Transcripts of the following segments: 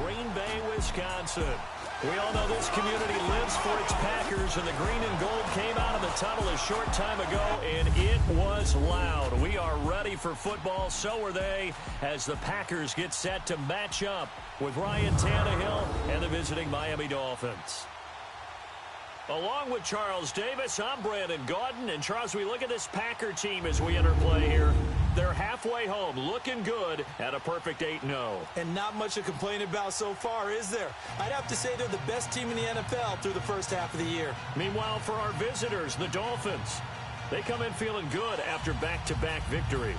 Green Bay, Wisconsin. We all know this community lives for its Packers, and the green and gold came out of the tunnel a short time ago, and it was loud. We are ready for football, so are they, as the Packers get set to match up with Ryan Tannehill and the visiting Miami Dolphins. Along with Charles Davis, I'm Brandon Gaudin. And, Charles, we look at this Packer team as we enter play here. They're halfway home, looking good at a perfect 8-0. And not much to complain about so far, is there? I'd have to say they're the best team in the NFL through the first half of the year. Meanwhile, for our visitors, the Dolphins, they come in feeling good after back-to-back victories.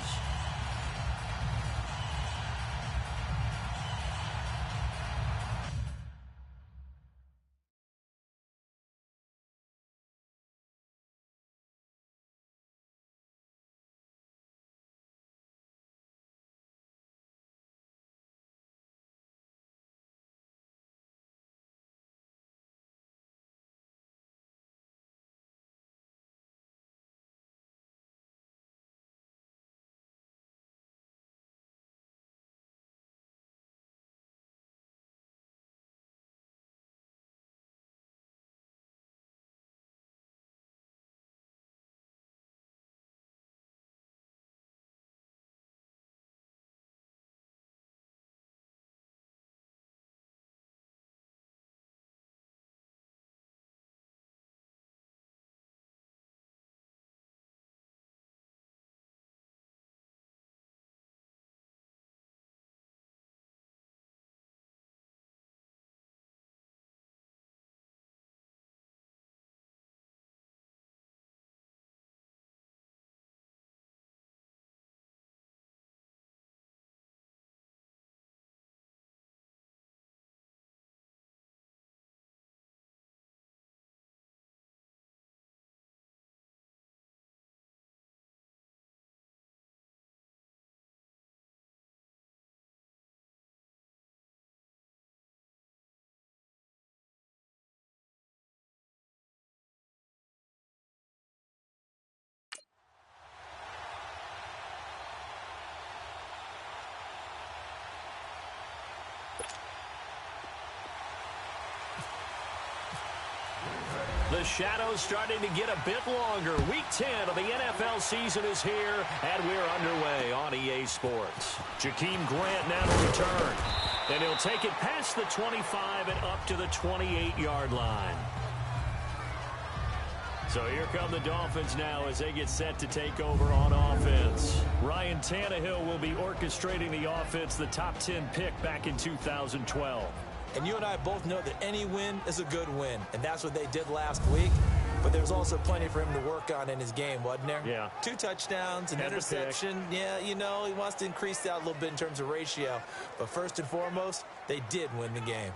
The shadow's starting to get a bit longer. Week 10 of the NFL season is here, and we're underway on EA Sports. Jakeem Grant now to return. And he'll take it past the 25 and up to the 28-yard line. So here come the Dolphins now as they get set to take over on offense. Ryan Tannehill will be orchestrating the offense, the top 10 pick back in 2012. And you and I both know that any win is a good win, and that's what they did last week. But there's also plenty for him to work on in his game, wasn't there? Yeah. 2 touchdowns, an interception. Yeah, you know, he wants to increase that a little bit in terms of ratio. But first and foremost, they did win the game.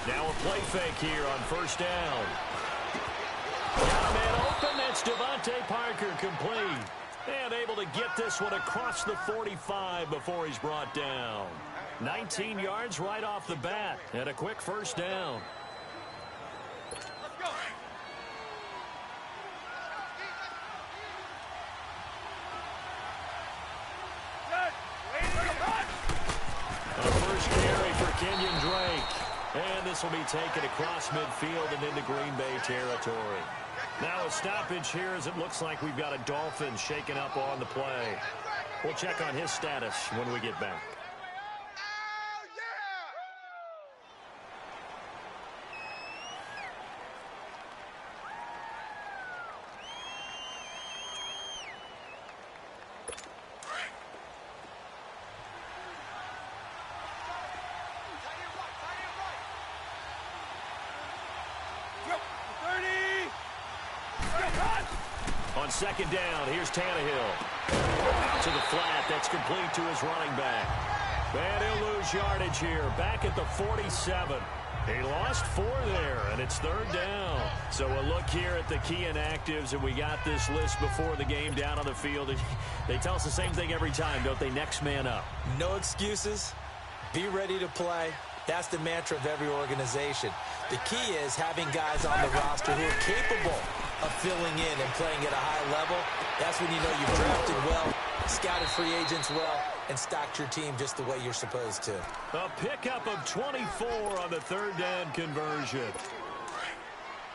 Now a play fake here on first down. Got a man open. That's Devontae Parker, complete. And able to get this one across the 45 before he's brought down. 19 yards right off the bat and a quick first down. A first carry for Kenyon Drake. And this will be taken across midfield and into Green Bay territory. Now a stoppage here as it looks like we've got a Dolphin shaken up on the play. We'll check on his status when we get back. On second down, here's Tannehill. Out to the flat. That's complete to his running back. And he'll lose yardage here. Back at the 47. He lost 4 there, and it's third down. So a look here at the key inactives, and we got this list before the game down on the field. They tell us the same thing every time, don't they? Next man up. No excuses. Be ready to play. That's the mantra of every organization. The key is having guys on the roster who are capable of filling in and playing at a high level. That's when you know you've drafted well, scouted free agents well, and stocked your team just the way you're supposed to. A pickup of 24 on the third down conversion.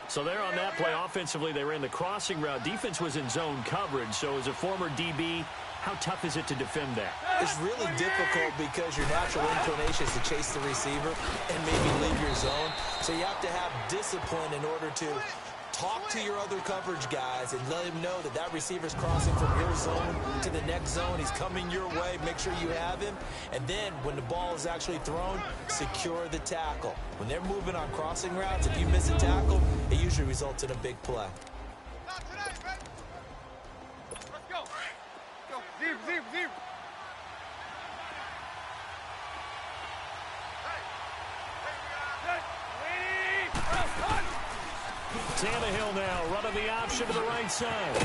So there on that play, offensively, they ran the crossing route. Defense was in zone coverage. So as a former DB, how tough is it to defend that? It's really difficult because your natural inclination is to chase the receiver and maybe leave your zone. So you have to have discipline in order to talk to your other coverage guys and let him know that that receiver's crossing from your zone to the next zone. He's coming your way. Make sure you have him. And then when the ball is actually thrown, secure the tackle. When they're moving on crossing routes, if you miss a tackle, it usually results in a big play. Tannehill now running the option to the right side.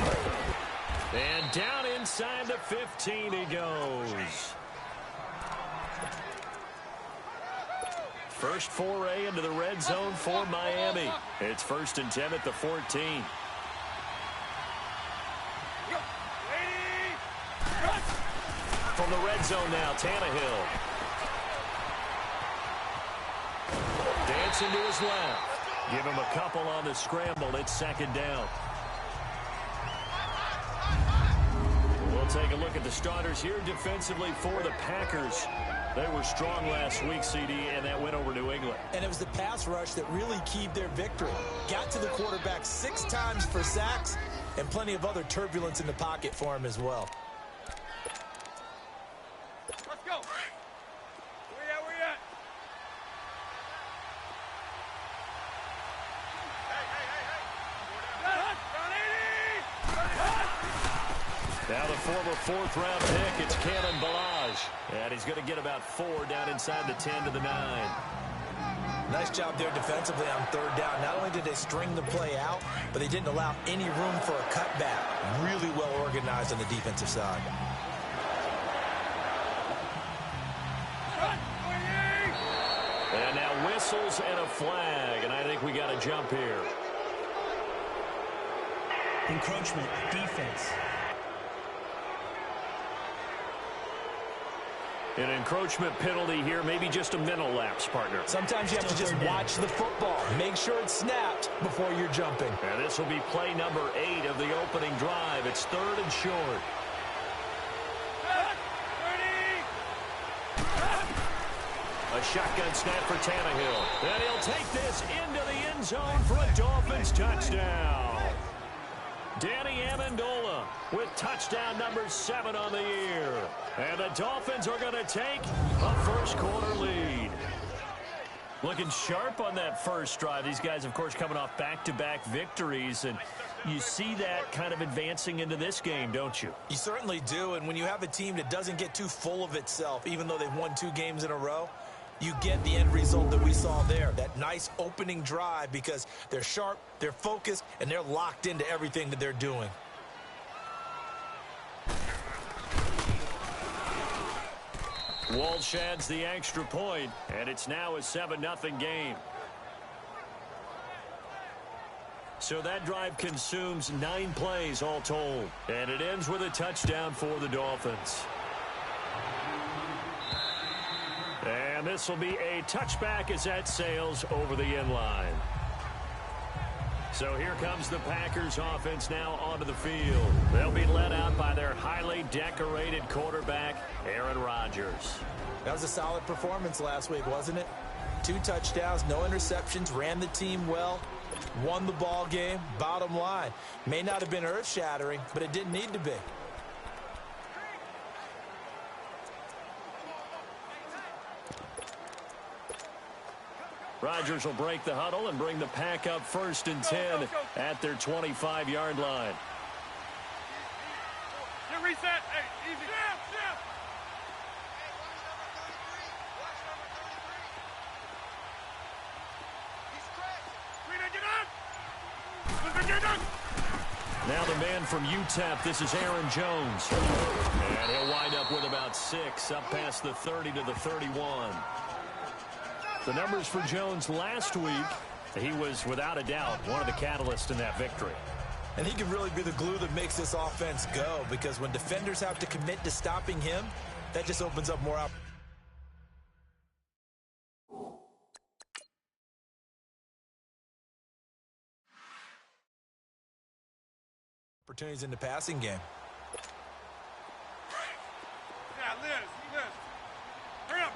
And down inside the 15 he goes. First foray into the red zone for Miami. It's 1st and 10 at the 14. From the red zone now, Tannehill. Dancing to his left. Give him a couple on the scramble. It's second down. We'll take a look at the starters here defensively for the Packers. They were strong last week, CD, and that went over New England. And it was the pass rush that really keyed their victory. Got to the quarterback 6 times for sacks and plenty of other turbulence in the pocket for him as well. Let's go. Where you at? Now the former 4th-round pick, it's Kalen Ballage. And he's going to get about 4 down inside the 10 to the 9. Nice job there defensively on third down. Not only did they string the play out, but they didn't allow any room for a cutback. Really well organized on the defensive side. And now whistles and a flag, and I think we got a jump here. Encroachment, defense. An encroachment penalty here, maybe just a mental lapse, partner. Sometimes you have to just watch the football. Make sure it's snapped before you're jumping. And this will be play number 8 of the opening drive. It's 3rd and short. A shotgun snap for Tannehill. And he'll take this into the end zone for a Dolphins touchdown. Danny Amendola with touchdown number 7 on the year. And the Dolphins are going to take a first-quarter lead. Looking sharp on that first drive. These guys, of course, coming off back-to-back victories. And you see that kind of advancing into this game, don't you? You certainly do. And when you have a team that doesn't get too full of itself, even though they've won 2 games in a row, you get the end result that we saw there, that nice opening drive, because they're sharp, they're focused, and they're locked into everything that they're doing. Walsh adds the extra point, and it's now a 7-0 game. So that drive consumes 9 plays all told, and it ends with a touchdown for the Dolphins. And this will be a touchback as that sails over the end line. So here comes the Packers offense now onto the field. They'll be led out by their highly decorated quarterback, Aaron Rodgers. That was a solid performance last week, wasn't it? 2 touchdowns, no interceptions, ran the team well, won the ball game. Bottom line, may not have been earth-shattering, but it didn't need to be. Rodgers will break the huddle and bring the pack up 1st and 10 at their 25-yard line. Reset. Hey, easy. Shift. Now the man from UTEP, this is Aaron Jones. And he'll wind up with about 6, up past the 30 to the 31. The numbers for Jones last week, he was without a doubt one of the catalysts in that victory. And he can really be the glue that makes this offense go, because when defenders have to commit to stopping him, that just opens up more opportunities in the passing game. Yeah, Liz. Hurry up.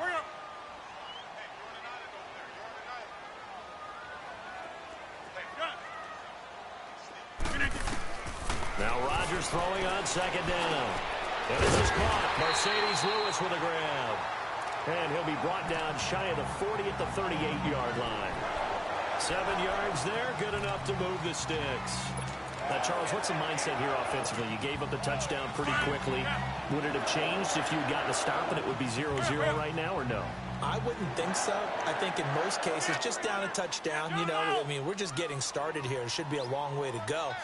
Now Rodgers throwing on second down. And this is caught. Mercedes Lewis with a grab. And he'll be brought down shy of the 40 at the 38-yard line. 7 yards there, good enough to move the sticks. Now, Charles, what's the mindset here offensively? You gave up the touchdown pretty quickly. Would it have changed if you had gotten a stop and it would be 0-0 right now, or no? I wouldn't think so. I think in most cases, just down a touchdown, I mean, we're just getting started here. It should be a long way to go.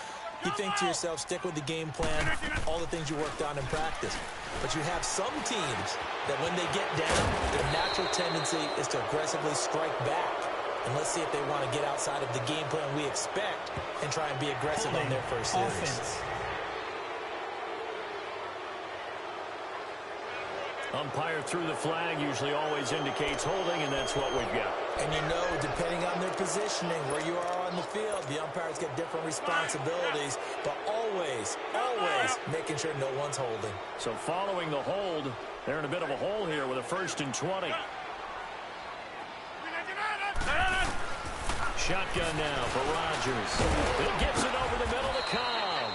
You think to yourself, stick with the game plan, all the things you worked on in practice. But you have some teams that when they get down, their natural tendency is to aggressively strike back. And let's see if they want to get outside of the game plan we expect and try and be aggressive on their first series. Offense. Umpire threw the flag, usually always indicates holding, and that's what we've got. And depending on their positioning, where you are on the field, the umpires get different responsibilities, but always making sure no one's holding. So following the hold, they're in a bit of a hole here with a 1st and 20. Shotgun now for Rodgers. He gets it over the middle to Cobb.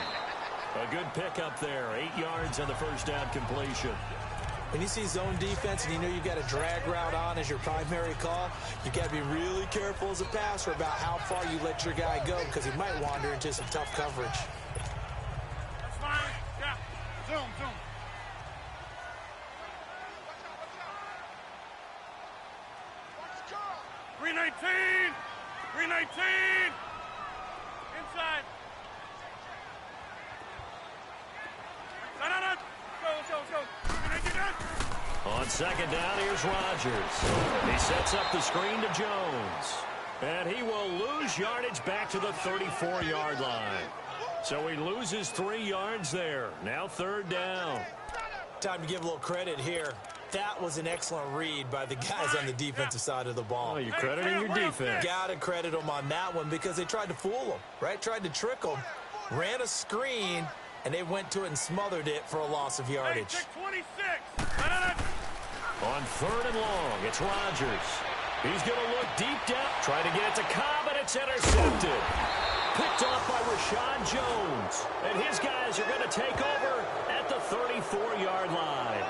A good pickup there. 8 yards on the first down completion. When you see zone defense and you know you've got a drag route on as your primary call, you've got to be really careful as a passer about how far you let your guy go, because he might wander into some tough coverage. That's fine. Yeah. Zoom. 319. Inside. Go. On second down, here's Rodgers. He sets up the screen to Jones. And he will lose yardage back to the 34-yard line. So he loses 3 yards there. Now 3rd down. Time to give a little credit here. That was an excellent read by the guys on the defensive side of the ball. Oh, you're crediting your defense. Got to credit them on that one, because they tried to fool them, right? Tried to trick them, ran a screen, and they went to it and smothered it for a loss of yardage. 26. On 3rd and long, it's Rodgers. He's going to look deep down, trying to get it to Cobb, and it's intercepted. Picked off by Rashad Jones. And his guys are going to take over at the 34-yard line.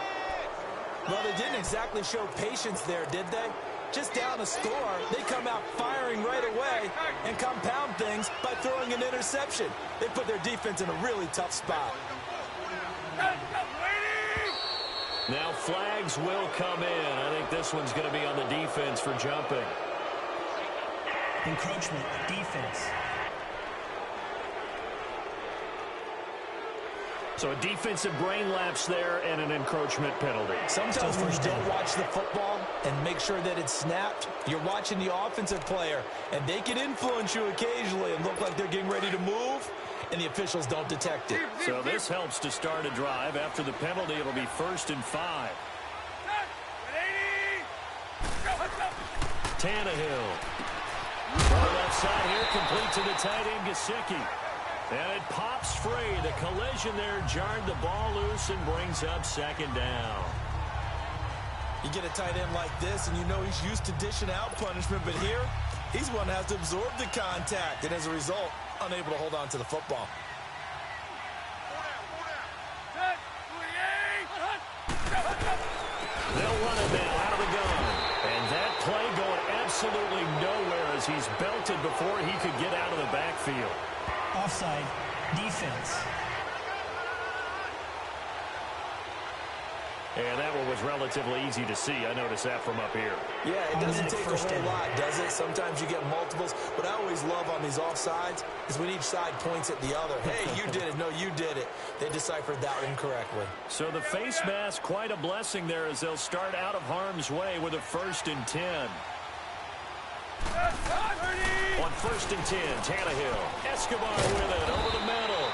Well, they didn't exactly show patience there, did they? Just down a score, they come out firing right away and compound things by throwing an interception. They put their defense in a really tough spot. Now flags will come in. I think this one's going to be on the defense for jumping. Encroachment, defense. So a defensive brain lapse there and an encroachment penalty. Sometimes when you don't watch the football and make sure that it's snapped, you're watching the offensive player, and they can influence you occasionally and look like they're getting ready to move, and the officials don't detect it. So this helps to start a drive. After the penalty, it'll be 1st and 5. Tannehill. Throw left side here, complete to the tight end, Gesicki. And it pops free. The collision there jarred the ball loose and brings up 2nd down. You get a tight end like this, and you know he's used to dishing out punishment, but here, he's one that has to absorb the contact, and as a result, unable to hold on to the football. They'll run it now out of the gun. And that play going absolutely nowhere as he's belted before he could get out of the backfield. Offside, defense. And that one was relatively easy to see. I noticed that from up here. Yeah, it doesn't take a whole lot, does it? Sometimes you get multiples. What I always love on these offsides is when each side points at the other. Hey, you did it. No, you did it. They deciphered that one correctly. So the face mask, quite a blessing there as they'll start out of harm's way with a 1st and 10. On 1st and 10, Tannehill. Escobar with it over the middle.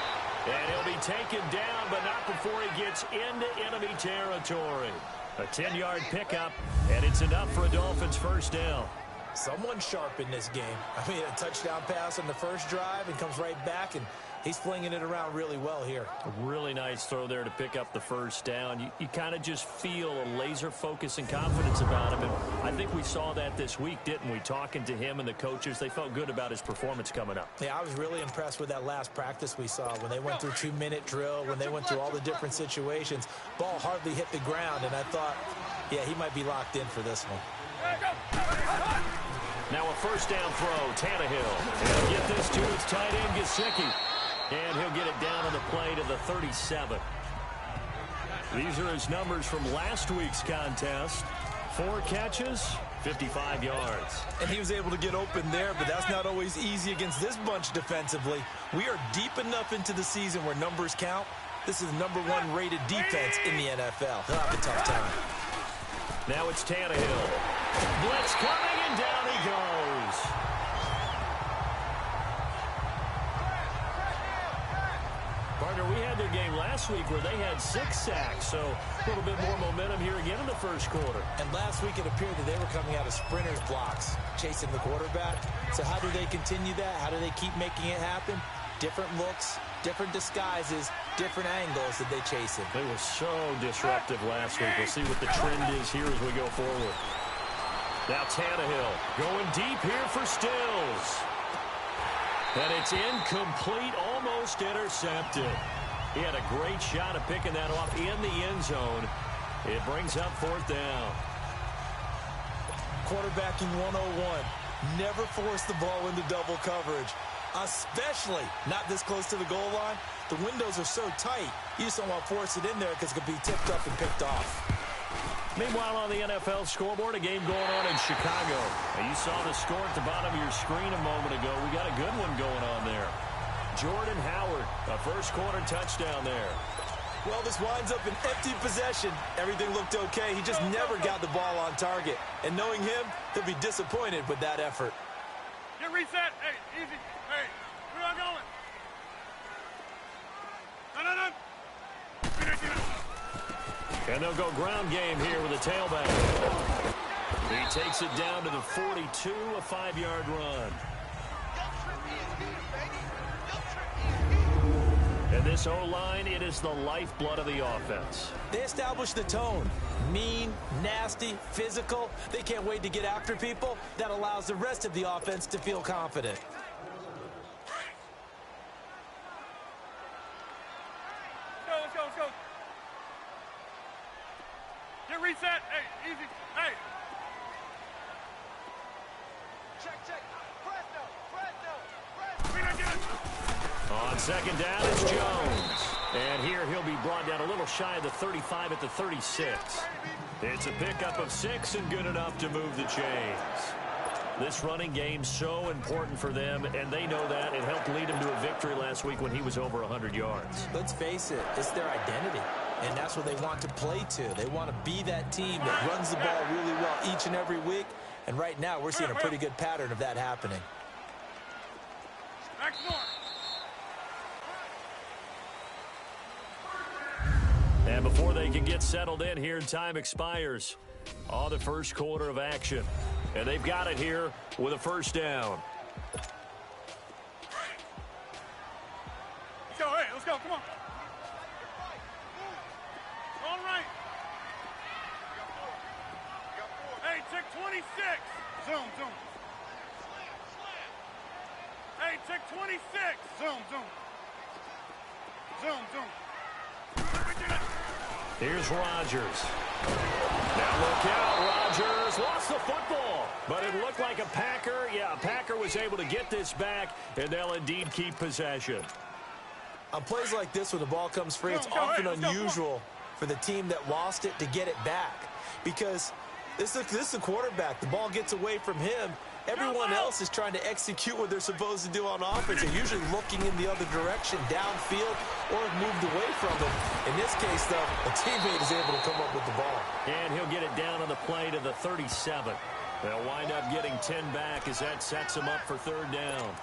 And he'll be taken down, but not before he gets into enemy territory. A 10-yard pickup, and it's enough for a Dolphins 1st down. Someone sharp in this game. I mean, a touchdown pass on the first drive and comes right back, and he's flinging it around really well here. A really nice throw there to pick up the 1st down. You kind of just feel a laser focus and confidence about him, and I think we saw that this week, didn't we? Talking to him and the coaches, they felt good about his performance coming up. Yeah, I was really impressed with that last practice we saw when they went through 2-minute drill, when they went through all the different situations. Ball hardly hit the ground, and I thought, yeah, he might be locked in for this one. Now a 1st down throw, Tannehill. And he'll get this to his tight end, Gesicki. And he'll get it down on the play to the 37. These are his numbers from last week's contest. 4 catches, 55 yards. And he was able to get open there, but that's not always easy against this bunch defensively. We are deep enough into the season where numbers count. This is the #1 rated defense in the NFL. They'll have a tough time. Now it's Tannehill. Blitz coming, and down he goes. Partner, we had their game last week where they had 6 sacks, so a little bit more momentum here again in the 1st quarter. And last week it appeared that they were coming out of sprinters blocks, chasing the quarterback. So how do they continue that? How do they keep making it happen? Different looks, different disguises, different angles that they chase it. They were so disruptive last week. We'll see what the trend is here as we go forward. Now Tannehill going deep here for Stills. And it's incomplete, almost intercepted. He had a great shot at picking that off in the end zone. It brings up 4th down. Quarterbacking 101. Never force the ball into double coverage, especially not this close to the goal line. The windows are so tight, you just don't want to force it in there because it could be tipped up and picked off. Meanwhile, on the NFL scoreboard, a game going on in Chicago. And you saw the score at the bottom of your screen a moment ago. We got a good one going on there. Jordan Howard, a 1st quarter touchdown there. Well, this winds up an empty possession. Everything looked okay. He just never got the ball on target. And knowing him, he'll be disappointed with that effort. Get reset. Hey, easy. Hey, we're not going. No. And they'll go ground game here with a tailback. He takes it down to the 42, a 5-yard run. And this O-line, it is the lifeblood of the offense. They establish the tone. Mean, nasty, physical. They can't wait to get after people. That allows the rest of the offense to feel confident. Let's go. Get reset. Hey, easy. Hey. Check. On 2nd down, it's Jones. And here he'll be brought down a little shy of the 35 at the 36. It's a pickup of 6 and good enough to move the chains. This running game so important for them, and they know that. It helped lead him to a victory last week when he was over 100 yards. Let's face it, it's their identity, and that's what they want to play to. They want to be that team that runs the ball really well each and every week, and right now we're seeing a pretty good pattern of that happening. Next one. And before they can get settled in here, time expires. All the 1st quarter of action. And they've got it here with a 1st down. Let's go, come on. All right. Hey, check 26. Zoom. Hey, check 26. Zoom. Here's Rodgers. Now look out, Rodgers lost the football, but it looked like a Packer. Yeah, a Packer was able to get this back, and they'll indeed keep possession. On plays like this where the ball comes free, it's often unusual for the team that lost it to get it back. Because this is the quarterback. The ball gets away from him. Everyone else is trying to execute what they're supposed to do on offense. They're usually looking in the other direction, downfield, or have moved away from him. In this case, though, a teammate is able to come up with the ball. And he'll get it down on the play to the 37. They'll wind up getting 10 back as that sets them up for third down.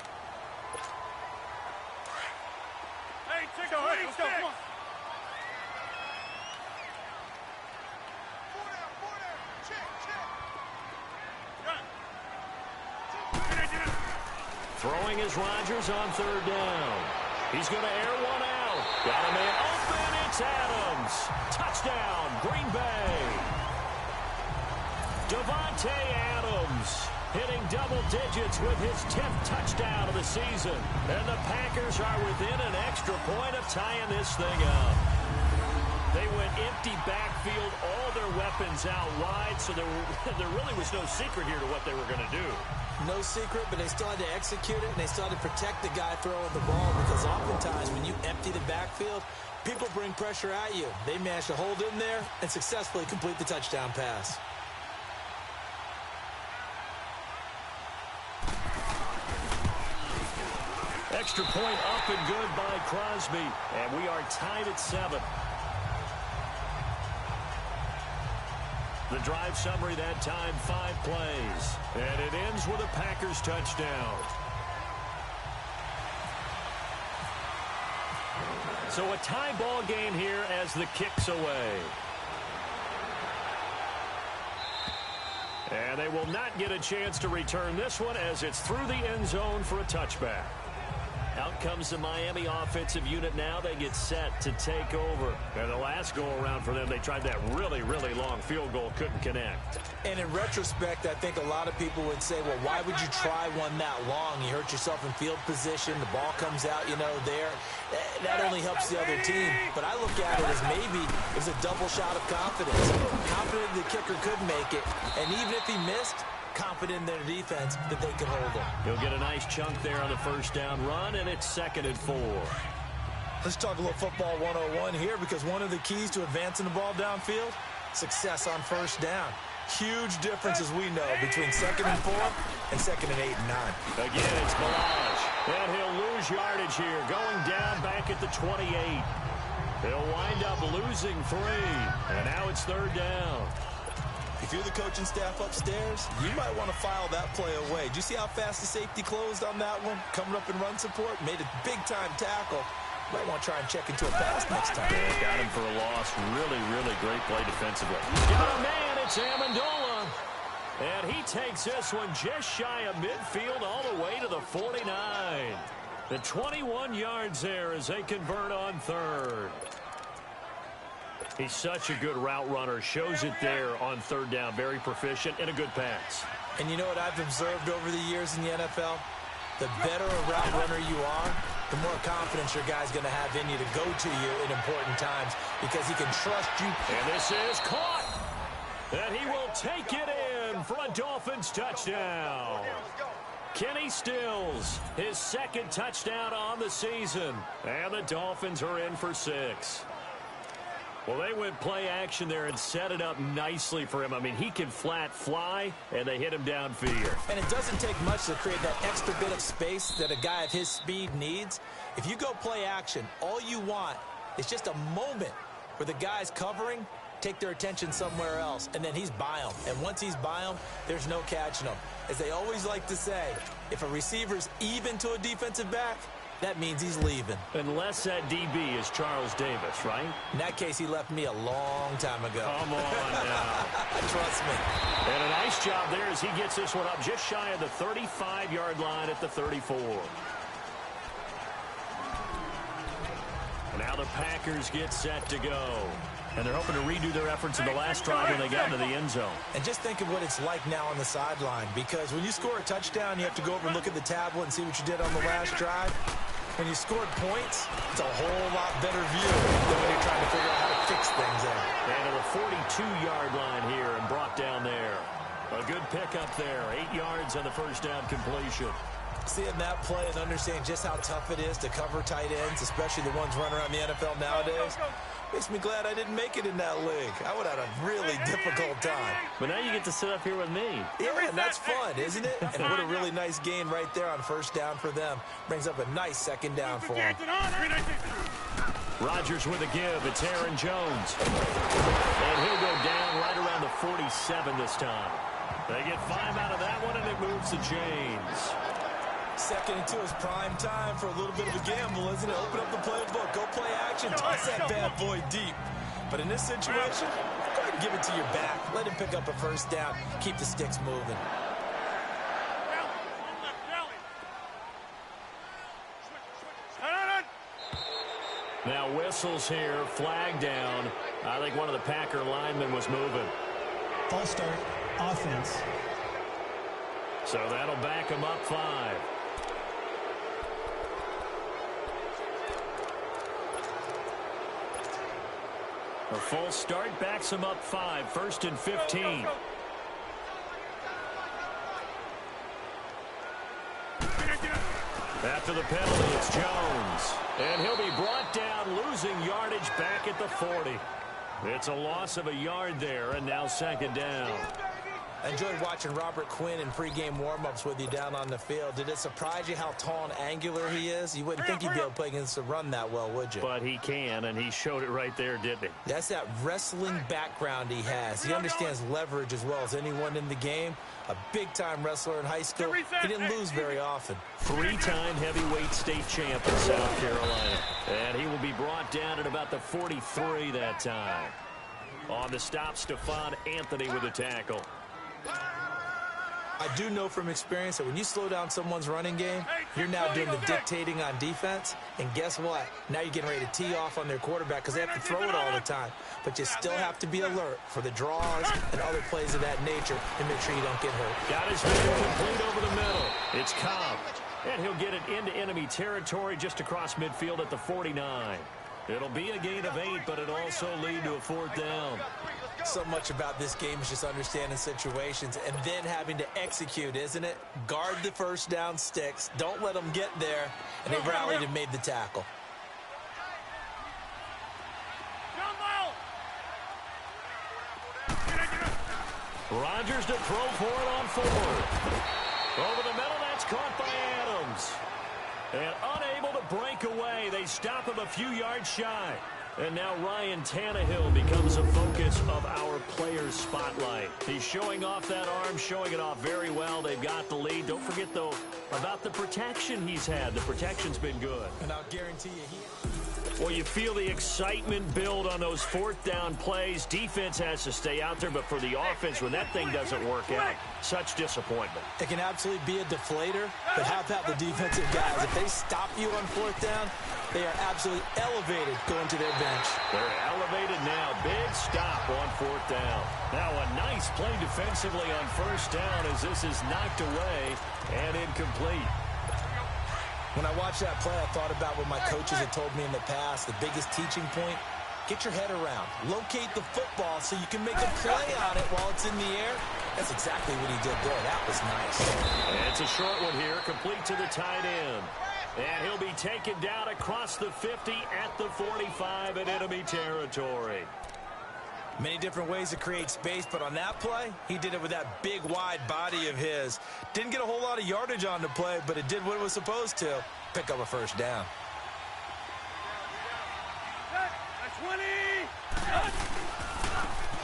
Hey, let's go, let's go, come on. Throwing is Rodgers on third down. He's going to air one out. Got a man open. It's Adams. Touchdown, Green Bay. Davante Adams hitting double digits with his 10th touchdown of the season. And the Packers are within an extra point of tying this thing up. They went empty backfield, all their weapons out wide, so there really was no secret here to what they were going to do. No secret, but they still had to execute it, and they still had to protect the guy throwing the ball, because oftentimes when you empty the backfield, people bring pressure at you. They managed to hold in there and successfully complete the touchdown pass. Extra point up and good by Crosby, and we are tied at 7. The drive summary that time, 5 plays. And it ends with a Packers touchdown. So a tie ball game here as the kick's away. And they will not get a chance to return this one as it's through the end zone for a touchback. Out comes the Miami offensive unit now. They get set to take over. And the last go-around for them, they tried that really, really long field goal, couldn't connect. And in retrospect, I think a lot of people would say, well, why would you try one that long? You hurt yourself in field position. The ball comes out, there. That only helps the other team. But I look at it as maybe it's a double shot of confidence. Confident the kicker could make it. And even if he missed, confident in their defense that they can hold him. He'll get a nice chunk there on the first down run, and it's 2nd and 4. Let's talk a little football 101 here, because one of the keys to advancing the ball downfield, success on first down. Huge difference, as we know, between 2nd and 4 and 2nd and 8 and 9. Again, it's Balaj, and he'll lose yardage here, going down back at the 28. He'll wind up losing 3, and now it's 3rd down. If you're the coaching staff upstairs, you might want to file that play away. Do you see how fast the safety closed on that one? Coming up in run support, made a big-time tackle. Might want to try and check into a pass next time. Yeah, got him for a loss. Really, really great play defensively. Got a man, it's Amendola. And he takes this one just shy of midfield all the way to the 49. The 21 yards there as they convert on 3rd. He's such a good route runner. Shows it there on 3rd down. Very proficient and a good pass. And you know what I've observed over the years in the NFL? The better a route runner you are, the more confidence your guy's going to have in you to go to you in important times, because he can trust you. And this is caught. And he will take it in for a Dolphins touchdown. Kenny Stills, his 2nd touchdown on the season. And the Dolphins are in for 6. Well, they went play action there and set it up nicely for him. I mean, he can flat fly, and they hit him downfield. And it doesn't take much to create that extra bit of space that a guy of his speed needs. If you go play action, all you want is just a moment where the guy's covering, take their attention somewhere else, and then he's by him. And once he's by him, there's no catching him. As they always like to say, if a receiver's even to a defensive back, that means he's leaving. Unless that DB is Charles Davis, right? In that case, he left me a long time ago. Come on now. Trust me. And a nice job there as he gets this one up just shy of the 35-yard line at the 34. And now the Packers get set to go. And they're hoping to redo their efforts in the last drive when they got into the end zone. And just think of what it's like now on the sideline, because when you score a touchdown, you have to go over and look at the tablet and see what you did on the last drive. When you scored points, it's a whole lot better view than when you're trying to figure out how to fix things out. And to the 42-yard line here and brought down there. A good pickup there. 8 yards on the first down completion. Seeing that play and understanding just how tough it is to cover tight ends, especially the ones running around the NFL nowadays, makes me glad I didn't make it in that league. I would have had a really difficult time. But now you get to sit up here with me. Yeah, and that's fun, isn't it? And what a really nice gain right there on first down for them. Brings up a nice second down for them. Rodgers with a give. It's Aaron Jones. And he'll go down right around the 47 this time. They get 5 out of that one, and it moves to James. Second and 2 is prime time for a little bit of a gamble, isn't it? Open up the playbook, go play action, toss that bad boy deep. But in this situation, go ahead and give it to your back. Let him pick up a first down. Keep the sticks moving. Now whistles here, flag down. I think one of the Packer linemen was moving. False start, offense. So that'll back him up 5. A false start backs him up 5. First and 15. After the penalty, it's Jones. And he'll be brought down, losing yardage back at the 40. It's a loss of a yard there, and now second down. I enjoyed watching Robert Quinn in pregame warm-ups with you down on the field. Did it surprise you how tall and angular he is? You wouldn't think he'd be able to play against the run that well, would you? But he can, and he showed it right there, didn't he? That's that wrestling background he has. He understands leverage as well as anyone in the game. A big-time wrestler in high school. He didn't lose very often. 3-time heavyweight state champ in South Carolina. And he will be brought down at about the 43 that time. On the stop, Stephon Anthony with a tackle. I do know from experience that when you slow down someone's running game, you're now doing the dictating on defense. And guess what? Now you're getting ready to tee off on their quarterback because they have to throw it all the time. But you still have to be alert for the draws and other plays of that nature and make sure you don't get hurt. Got his man complete over the middle. It's Cobb. And he'll get it into enemy territory just across midfield at the 49. It'll be a gain of 8, but it'll also lead to a 4th down. So much about this game is just understanding situations and then having to execute, isn't it? Guard the first down sticks. Don't let them get there. And they rallied and made the tackle. Rodgers to throw for it on 4. Over the middle, that's caught by Adams. And unable to break away. They stop him a few yards shy. And now Ryan Tannehill becomes a focus of our players' spotlight. He's showing off that arm, showing it off very well. They've got the lead. Don't forget, though, about the protection he's had. The protection's been good. And I'll guarantee you Well, you feel the excitement build on those 4th down plays. Defense has to stay out there, but for the offense, when that thing doesn't work out, such disappointment. It can absolutely be a deflator, but how about the defensive guys? If they stop you on 4th down, they are absolutely elevated going to their bench. They're elevated now. Big stop on 4th down. Now a nice play defensively on 1st down as this is knocked away and incomplete. When I watched that play, I thought about what my coaches had told me in the past. The biggest teaching point, get your head around. Locate the football so you can make a play on it while it's in the air. That's exactly what he did there. That was nice. And it's a short one here, complete to the tight end. And he'll be taken down across the 50 at the 45 in enemy territory. Many different ways to create space, but on that play, he did it with that big, wide body of his. Didn't get a whole lot of yardage on the play, but it did what it was supposed to. Pick up a first down.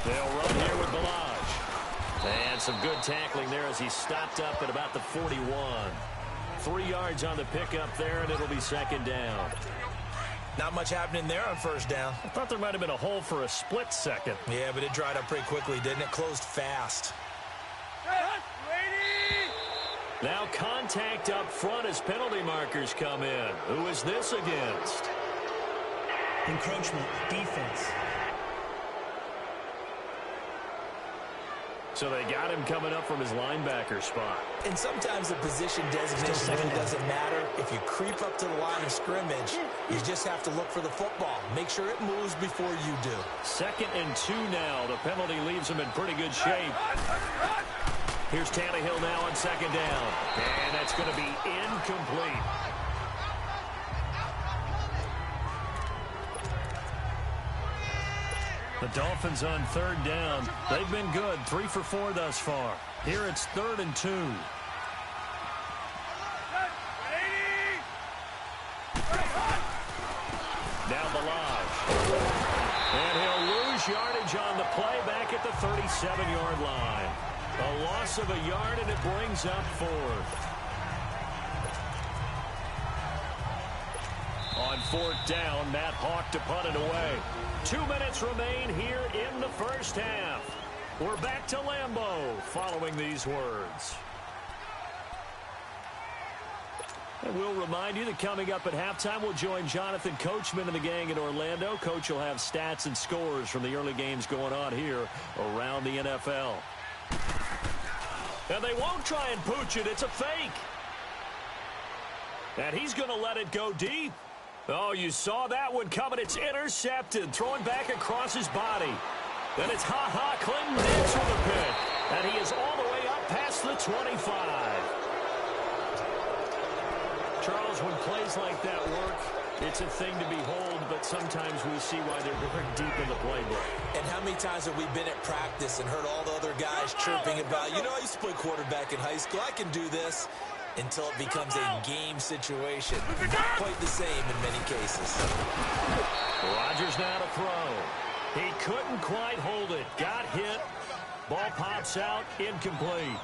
They'll run here with Balaj. And some good tackling there as he stopped up at about the 41. 3 yards on the pickup there, and it'll be second down. Not much happening there on 1st down. I thought there might have been a hole for a split second. Yeah, but it dried up pretty quickly, didn't it? Closed fast. Now contact up front as penalty markers come in. Who is this against? Encroachment, defense. So they got him coming up from his linebacker spot. And sometimes the position designation really doesn't matter. If you creep up to the line of scrimmage, you just have to look for the football. Make sure it moves before you do. 2nd and 2 now. The penalty leaves him in pretty good shape. Here's Tannehill now on second down. And that's going to be incomplete. The Dolphins on third down. They've been good, 3 for 4 thus far. Here it's 3rd and 2. Down the line. And he'll lose yardage on the play back at the 37-yard line. A loss of a yard, and it brings up 4th. On 4th down, Matt Hawk to punt it away. 2 minutes remain here in the first half. We're back to Lambeau following these words. And we'll remind you that coming up at halftime, we'll join Jonathan Coachman and the gang in Orlando. Coach will have stats and scores from the early games going on here around the NFL. And they won't try and pooch it. It's a fake. And he's going to let it go deep. Oh, you saw that one coming. It's intercepted, throwing back across his body. Then it's Clinton Dix with a pick. And he is all the way up past the 25. Charles, when plays like that work, it's a thing to behold, but sometimes we see why they're going deep in the playbook. And how many times have we been at practice and heard all the other guys chirping about, you know, I used to play quarterback in high school. I can do this. Until it becomes a game situation. Not quite the same in many cases. Rodgers now to throw. He couldn't quite hold it. Got hit. Ball pops out. Incomplete.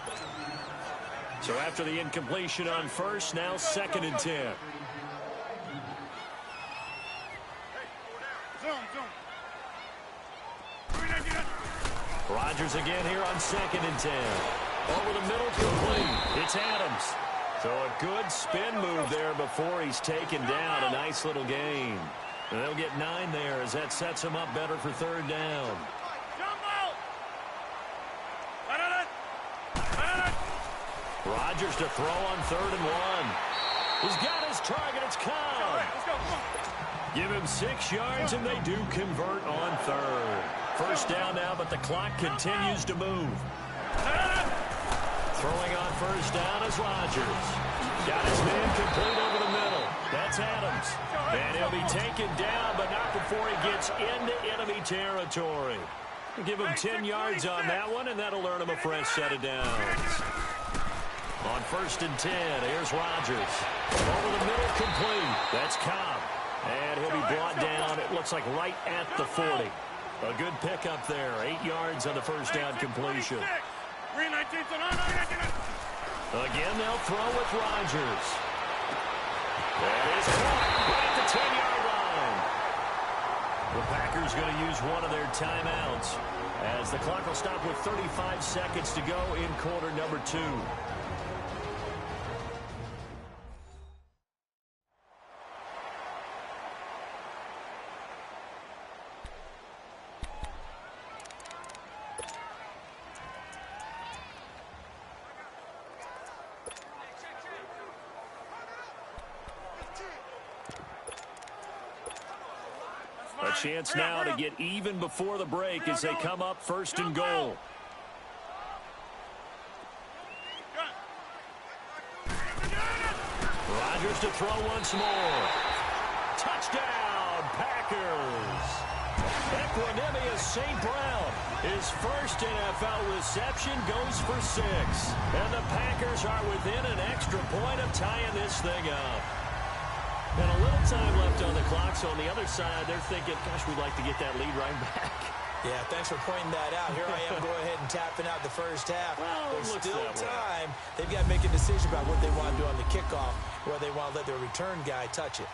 So after the incompletion on first, now 2nd and 10. Rodgers again here on 2nd and 10. Over the middle, complete. It's Adams. So a good spin move there before he's taken down. A nice little gain. And they'll get 9 there as that sets him up better for 3rd down. Rodgers to throw on 3rd and 1. He's got his target. It's Cobb. Give him 6 yards, and they do convert on 3rd. First down now, but the clock continues to move. Throwing on first down is Rodgers. Got his man complete over the middle. That's Adams. And he'll be taken down, but not before he gets into enemy territory. Give him 10 yards on that one, and that'll earn him a fresh set of downs. On 1st and 10, here's Rodgers. Over the middle, complete. That's Cobb. And he'll be brought down, it looks like right at the 40. A good pickup there. 8 yards on the first down completion. Again, they'll throw with Rodgers. That is caught right at the 10-yard line. The Packers going to use one of their timeouts as the clock will stop with 35 seconds to go in quarter number 2. A chance now to get even before the break as they come up 1st and goal. Rodgers to throw once more. Touchdown, Packers. Equanimous St. Brown. His first NFL reception goes for 6. And the Packers are within an extra point of tying this thing up. And a little time left on the clock, so on the other side, they're thinking, gosh, we'd like to get that lead right back. Yeah, thanks for pointing that out. Here I am, go ahead and tapping out the first half. Well, there's still time. Way. They've got to make a decision about what they want to do on the kickoff, where they want to let their return guy touch it.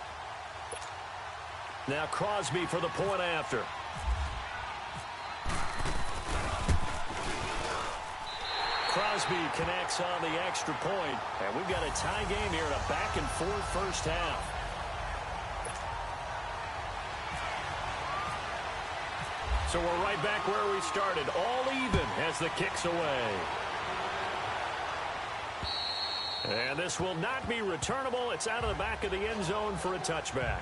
Now Crosby for the point after. Crosby connects on the extra point. And we've got a tie game here in a back-and-forth first half. So we're right back where we started. All even as the kick's away. And this will not be returnable. It's out of the back of the end zone for a touchback.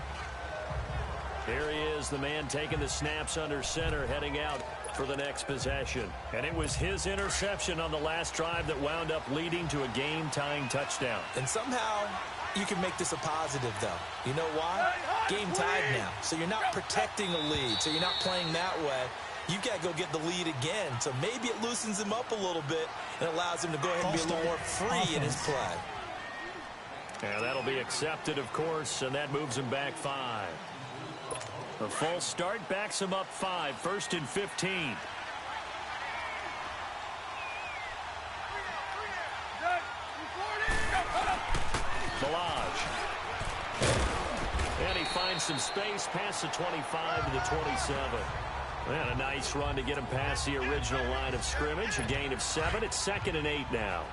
Here he is, the man taking the snaps under center, heading out for the next possession. And it was his interception on the last drive that wound up leading to a game-tying touchdown. And somehow you can make this a positive, though. You know why? Game tied now. So you're not protecting a lead. So you're not playing that way. You've got to go get the lead again. So maybe it loosens him up a little bit and allows him to go ahead and be a little more free in his play. Yeah, that'll be accepted, of course, and that moves him back 5. A false start backs him up 5, 1st and 15. Balaj. And he finds some space past the 25 to the 27. And a nice run to get him past the original line of scrimmage. A gain of 7. It's 2nd and 8 now.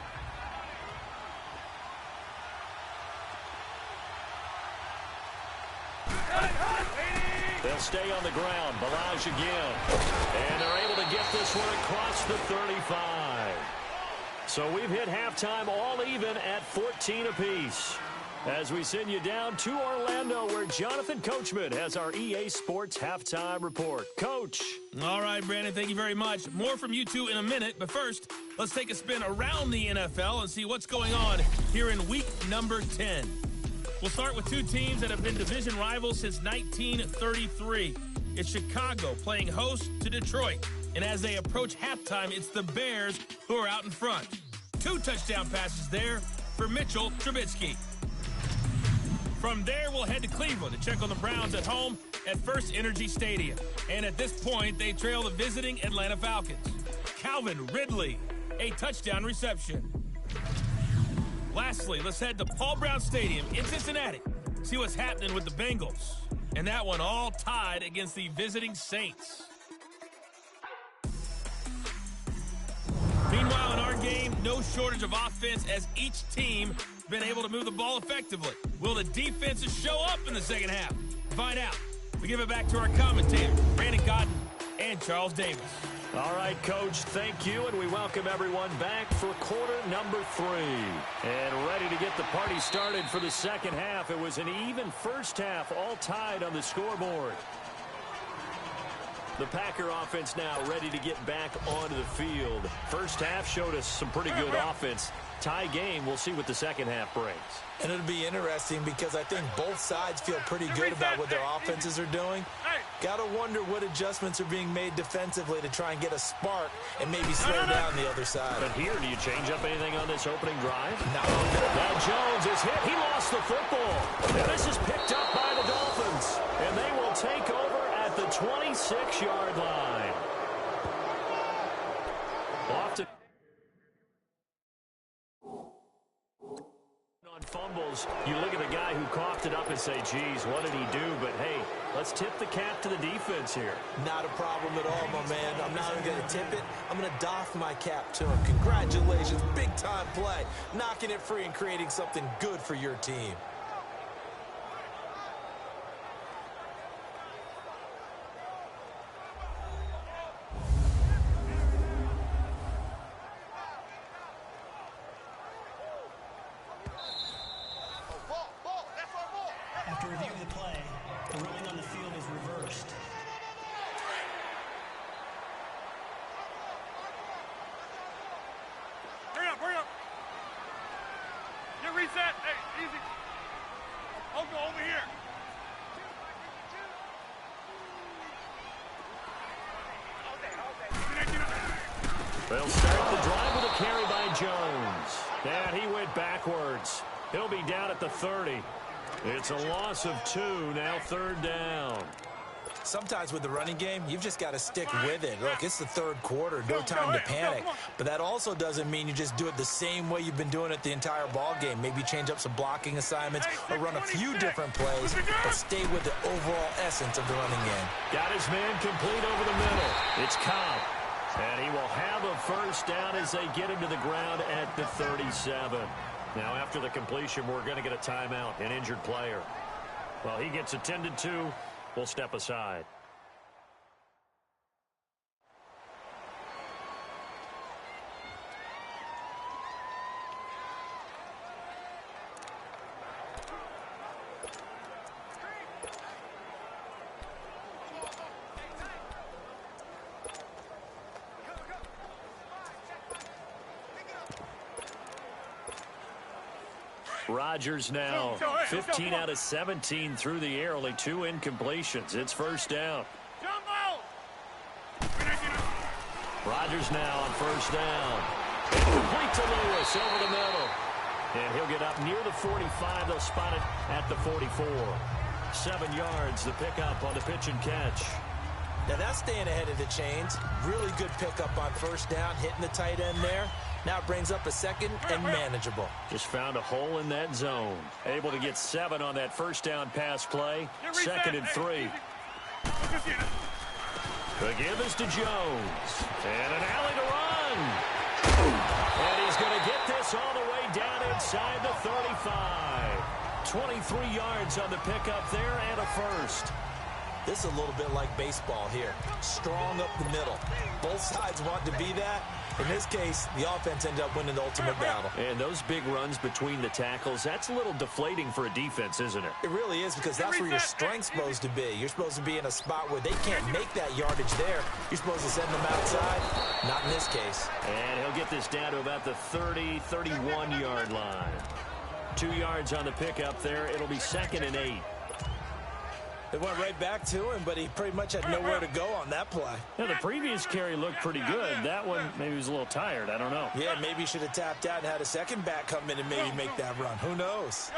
They'll stay on the ground. Balaj again. And they're able to get this one across the 35. So we've hit halftime all even at 14 apiece. As we send you down to Orlando, where Jonathan Coachman has our EA Sports Halftime Report. Coach. All right, Brandon, thank you very much. More from you two in a minute, but first, let's take a spin around the NFL and see what's going on here in week number 10. We'll start with two teams that have been division rivals since 1933. It's Chicago playing host to Detroit. And as they approach halftime, it's the Bears who are out in front. 2 touchdown passes there for Mitchell Trubisky. From there, we'll head to Cleveland to check on the Browns at home at First Energy Stadium. And at this point, they trail the visiting Atlanta Falcons. Calvin Ridley, a touchdown reception. Lastly, let's head to Paul Brown Stadium in Cincinnati. See what's happening with the Bengals. And that one all tied against the visiting Saints. Meanwhile, in our game, no shortage of offense as each team been able to move the ball effectively. Will the defenses show up in the second half? Find out. We give it back to our commentator, Brandon Cotton and Charles Davis. All right, Coach, thank you, and we welcome everyone back for quarter number 3. And ready to get the party started for the second half. It was an even first half, all tied on the scoreboard. The Packer offense now ready to get back onto the field. First half showed us some pretty good offense. Tie game, we'll see what the second half brings. And it'll be interesting because I think both sides feel pretty good about what their offenses are doing. Got to wonder what adjustments are being made defensively to try and get a spark and maybe slow down the other side. But here, do you change up anything on this opening drive? No. Now Jones is hit. He lost the football. And this is picked up by the Dolphins. And they will take over at the 26-yard line. Off to fumbles, you look at the guy who coughed it up and say, geez, what did he do? But, hey, let's tip the cap to the defense here. Not a problem at all, my man. I'm not even going to tip it. I'm going to doff my cap to him. Congratulations. Big-time play. Knocking it free and creating something good for your team. After reviewing the play, the ruling on the field is reversed. Hurry up, hurry up. Get reset. Hey, easy. I'll go over here. They'll start the drive with a carry by Jones. And he went backwards. He'll be down at the 30. It's a loss of 2, now 3rd down. Sometimes with the running game, you've just got to stick with it. Look, it's the 3rd quarter, no time to panic. But that also doesn't mean you just do it the same way you've been doing it the entire ball game. Maybe change up some blocking assignments or run a few different plays, but stay with the overall essence of the running game. Got his man complete over the middle. It's Cobb. And he will have a first down as they get him to the ground at the 37. Now, after the completion, we're going to get a timeout, an injured player. Well, he gets attended to. We'll step aside. Rodgers now 15 out of 17 through the air, only 2 incompletions. It's first down. Rodgers now on first down. Complete to Lewis over the middle. And he'll get up near the 45. They'll spot it at the 44. 7 yards, the pickup on the pitch and catch. Now that's staying ahead of the chains. Really good pickup on first down, hitting the tight end there. Now it brings up a second and manageable. Just found a hole in that zone. Able to get 7 on that first down pass play. 2nd and 3. The give is to Jones. And an alley to run. And he's going to get this all the way down inside the 35. 23 yards on the pickup there and a first. This is a little bit like baseball here. Strong up the middle. Both sides want to be that. In this case, the offense ended up winning the ultimate battle. And those big runs between the tackles, that's a little deflating for a defense, isn't it? It really is, because that's where your strength's supposed to be. You're supposed to be in a spot where they can't make that yardage there. You're supposed to send them outside. Not in this case. And he'll get this down to about the 30, 31-yard line. 2 yards on the pickup there. It'll be 2nd and 8. It went right back to him, but he pretty much had nowhere to go on that play. Yeah, the previous carry looked pretty good. That one, maybe he was a little tired. I don't know. Yeah, maybe he should have tapped out and had a second back come in and maybe make that run. Who knows?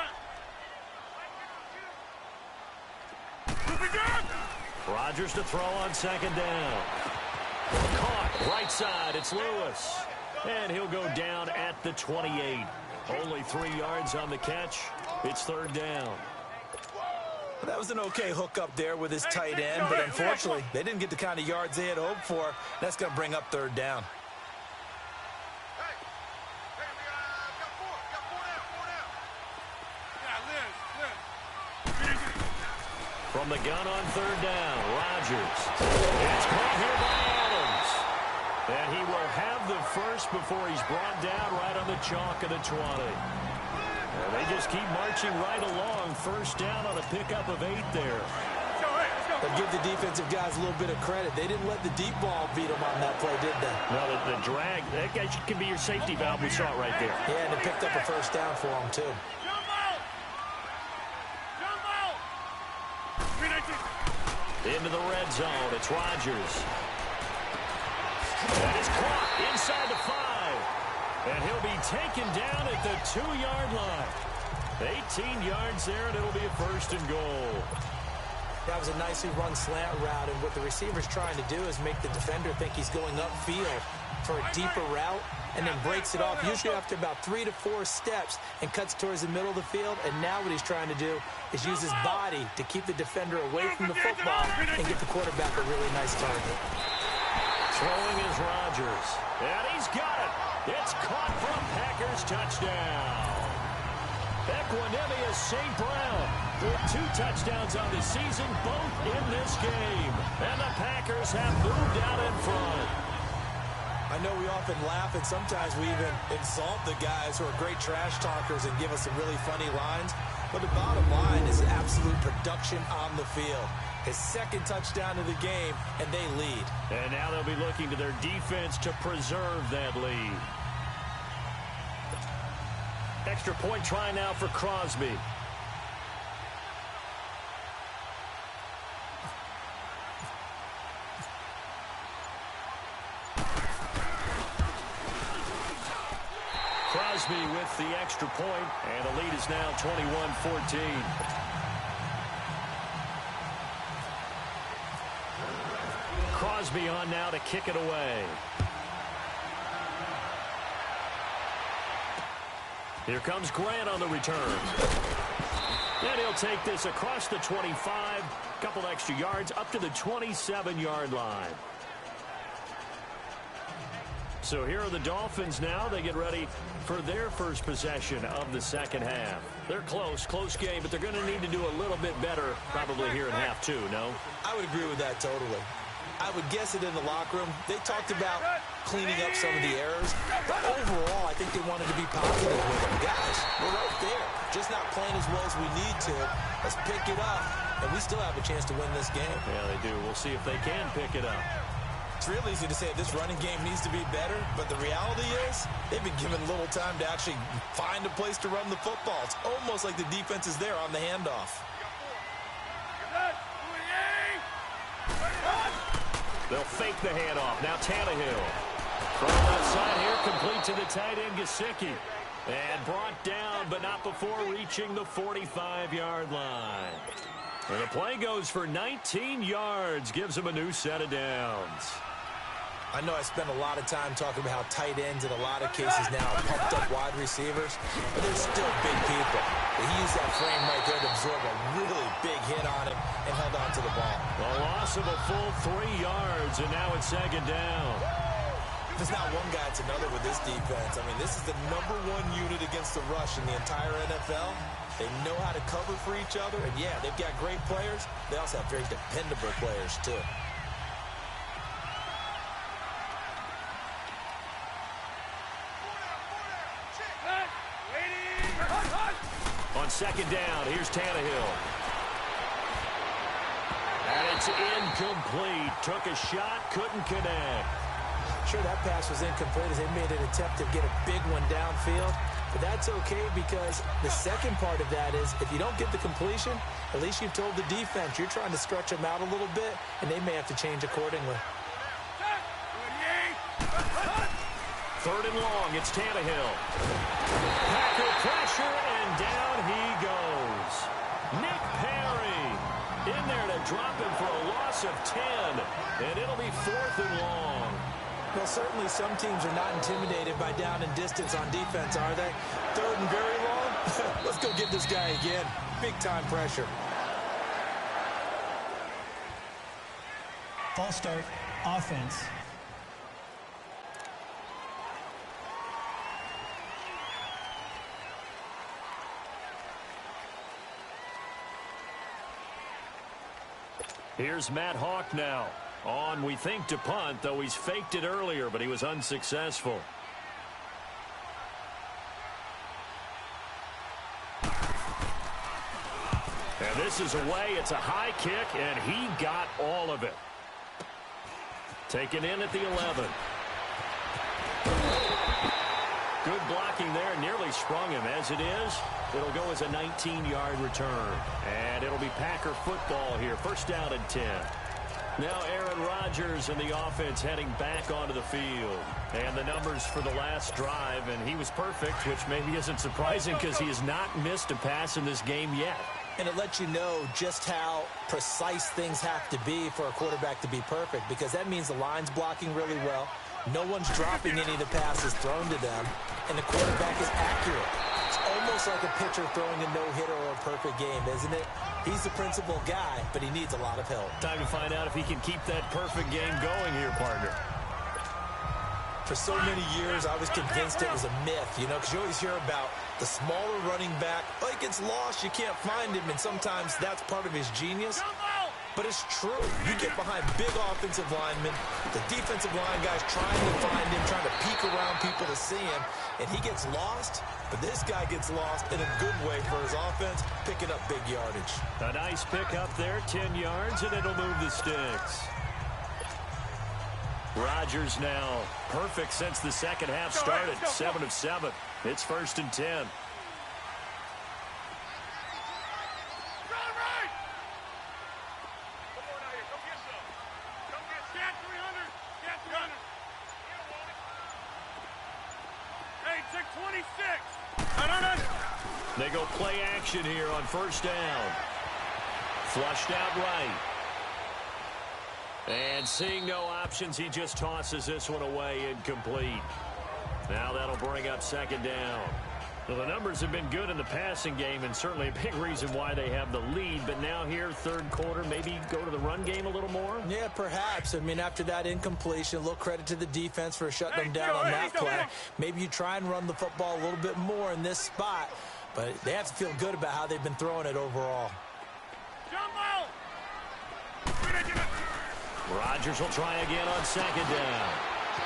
Rodgers to throw on 2nd down. Caught right side. It's Lewis. And he'll go down at the 28. Only 3 yards on the catch. It's 3rd down. That was an okay hook up there with his tight end, but unfortunately, they didn't get the kind of yards they had hoped for. That's going to bring up 3rd down. From the gun on 3rd down, Rodgers. It's caught here by Adams. And he will have the first before he's brought down right on the chalk of the 20. And they just keep marching right along. First down on a pickup of 8 there. But give the defensive guys a little bit of credit. They didn't let the deep ball beat them on that play, did they? No, the drag, that guy can be your safety valve. We saw it right there. Yeah, and it picked up a first down for them, too. Into the red zone. It's Rodgers. That is caught inside the 5. And he'll be taken down at the 2-yard line. 18 yards there, and it'll be a 1st and goal. That was a nicely run slant route, and what the receiver's trying to do is make the defender think he's going upfield for a deeper route, and then breaks it off, usually after about 3 to 4 steps, and cuts towards the middle of the field. And now what he's trying to do is use his body to keep the defender away from the football and get the quarterback a really nice target. Throwing is Rodgers, and he's got it. It's caught for a Packers touchdown. Equanimous St. Brown with 2 touchdowns on the season, both in this game. And the Packers have moved out in front. I know we often laugh, and sometimes we even exalt the guys who are great trash talkers and give us some really funny lines. But the bottom line is absolute production on the field. His 2nd touchdown of the game, and they lead. And now they'll be looking to their defense to preserve that lead. Extra point try now for Crosby. Crosby with the extra point, and the lead is now 21-14. Crosby on now to kick it away. Here comes Grant on the return. And he'll take this across the 25, couple extra yards, up to the 27-yard line. So here are the Dolphins now. They get ready for their first possession of the 2nd half. They're close game, but they're going to need to do a little bit better probably here in half 2, no? I would agree with that totally. I would guess it in the locker room. They talked about cleaning up some of the errors. But overall, I think they wanted to be positive with them. Guys, we're right there. Just not playing as well as we need to. Let's pick it up. And we still have a chance to win this game. Yeah, they do. We'll see if they can pick it up. It's real easy to say this running game needs to be better, but the reality is they've been given little time to actually find a place to run the football. It's almost like the defense is there on the handoff. They'll fake the handoff. Now Tannehill. From left side here, complete to the tight end, Gesicki. And brought down, but not before reaching the 45-yard line. And the play goes for 19 yards, gives him a new set of downs. I know I spent a lot of time talking about how tight ends in a lot of cases now are pumped up wide receivers, but they're still big people. He used that frame right there to absorb a really big hit on him and held on to the ball. A loss of a full 3 yards, and now it's second down. If it's not one guy, it's another with this defense. I mean, this is the #1 unit against the rush in the entire NFL. They know how to cover for each other, and yeah, they've got great players. They also have very dependable players, too. On second down, here's Tannehill. And it's incomplete. Took a shot, couldn't connect. Sure, that pass was incomplete as they made an attempt to get a big one downfield. But that's okay because the second part of that is if you don't get the completion, at least you've told the defense you're trying to stretch them out a little bit, and they may have to change accordingly. Third and long, it's Tannehill. Packer pressure, and down he goes. Nick Perry in there to drop him for a loss of 10, and it'll be 4th and long. Well, certainly some teams are not intimidated by down and distance on defense, are they? 3rd and very long? Let's go get this guy again. Big-time pressure. False start, offense. Here's Matt Hawk now. On, we think, to punt, though he's faked it earlier, but he was unsuccessful. And this is away. It's a high kick, and he got all of it. Taken in at the 11. Good blocking there. Nearly sprung him. As it is, it'll go as a 19-yard return. And it'll be Packer football here. First down and 10. Now Aaron Rodgers and the offense heading back onto the field. And the numbers for the last drive, and he was perfect, which maybe isn't surprising because he has not missed a pass in this game yet. And it lets you know just how precise things have to be for a quarterback to be perfect, because that means the line's blocking really well. No one's dropping any of the passes thrown to them, and the quarterback is accurate. It's almost like a pitcher throwing a no-hitter or a perfect game, isn't it? He's the principal guy, but he needs a lot of help. Time to find out if he can keep that perfect game going here, partner. For so many years, I was convinced it was a myth, you know, because you always hear about the smaller running back. Well, he gets lost, you can't find him, and sometimes that's part of his genius. But it's true. You get behind big offensive linemen, the defensive line guys trying to find him, trying to peek around people to see him, and he gets lost. But this guy gets lost in a good way for his offense, picking up big yardage. A nice pick up there, 10 yards, and it'll move the sticks. Rodgers now perfect since the second half started, 7 of 7. It's 1st and 10. They go play action here on first down. Flushed out right. And seeing no options, he just tosses this one away, incomplete. Now that'll bring up second down. Well, the numbers have been good in the passing game, and certainly a big reason why they have the lead. But now here, third quarter, maybe go to the run game a little more? Yeah, perhaps. I mean, after that incompletion, a little credit to the defense for shutting them down on that play. Maybe you try and run the football a little bit more in this spot. But they have to feel good about how they've been throwing it overall. Rodgers will try again on second down.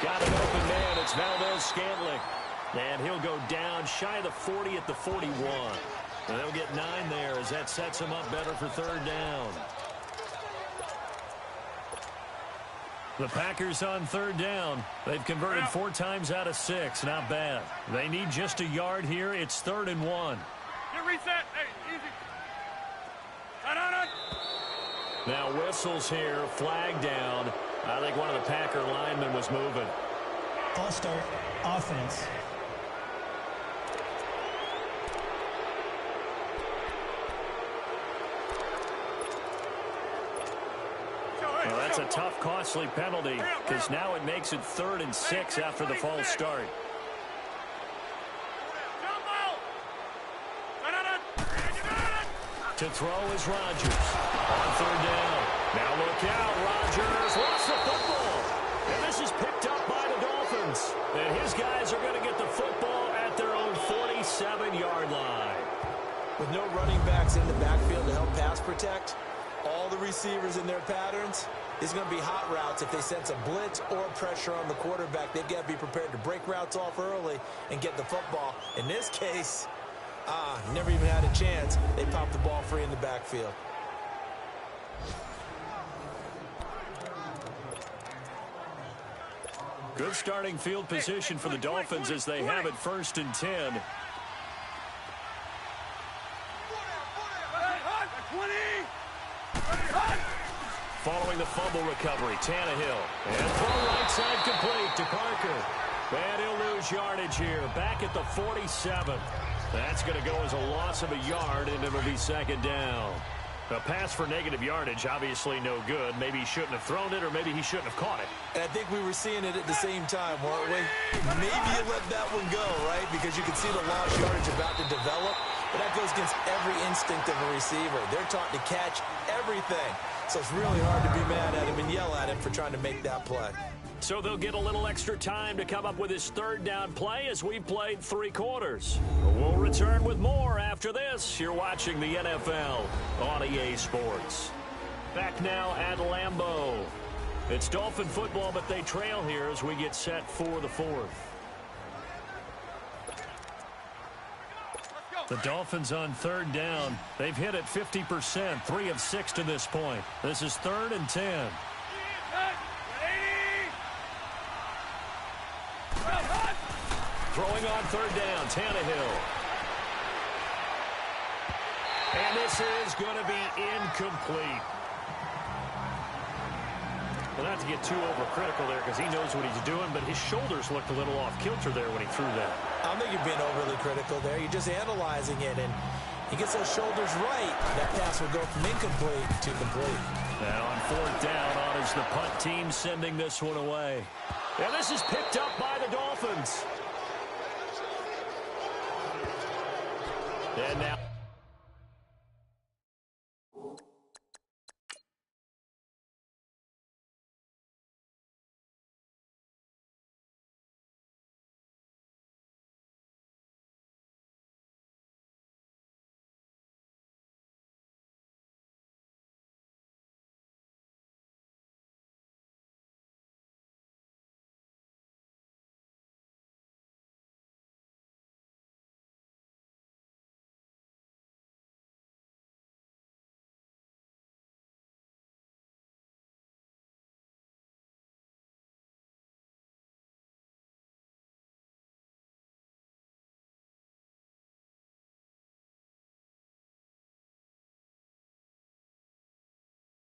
Got an open man. It's Valdez-Scantling. And he'll go down shy of the 40 at the 41. And they'll get 9 there as that sets him up better for third down. The Packers on third down. They've converted 4 times out of 6. Not bad. They need just a yard here. It's 3rd and 1. Get reset. Hey, easy. On. Now whistles here. Flag down. I think one of the Packer linemen was moving. False start. Offense. Well, that's a tough, costly penalty because now it makes it 3rd and 6 after the false start. To throw is Rodgers. On 3rd down. Now look out. Rodgers lost the football. And this is picked up by the Dolphins. And his guys are going to get the football at their own 47-yard line. With no running backs in the backfield to help pass protect, all the receivers in their patterns, it's going to be hot routes. If they sense a blitz or pressure on the quarterback, they've got to be prepared to break routes off early and get the football. In this case, never even had a chance. They popped the ball free in the backfield. Good starting field position for the Dolphins as they have it 1st and 10. Following the fumble recovery, Tannehill. And throw right side complete to Parker. And he'll lose yardage here. Back at the 47. That's going to go as a loss of a yard, and it'll be 2nd down. A pass for negative yardage, obviously no good. Maybe he shouldn't have thrown it, or maybe he shouldn't have caught it. And I think we were seeing it at the same time, weren't we? Maybe you let that one go, right? Because you can see the lost yardage about to develop. But that goes against every instinct of a receiver. They're taught to catch everything. So it's really hard to be mad at him and yell at him for trying to make that play. So they'll get a little extra time to come up with his 3rd down play as we've played 3 quarters. We'll return with more after this. You're watching the NFL on EA Sports. Back now at Lambeau. It's Dolphin football, but they trail here as we get set for the 4th. The Dolphins on 3rd down. They've hit it 50%, 3 of 6 to this point. This is 3rd and 10. Throwing on 3rd down, Tannehill. And this is going to be incomplete. Well, not to get too overcritical there because he knows what he's doing, but his shoulders looked a little off kilter there when he threw that. I don't think you're being overly critical there. You're just analyzing it, and he gets those shoulders right. That pass will go from incomplete to complete. Now on 4th down, on is the punt team sending this one away. And this is picked up by the Dolphins. And now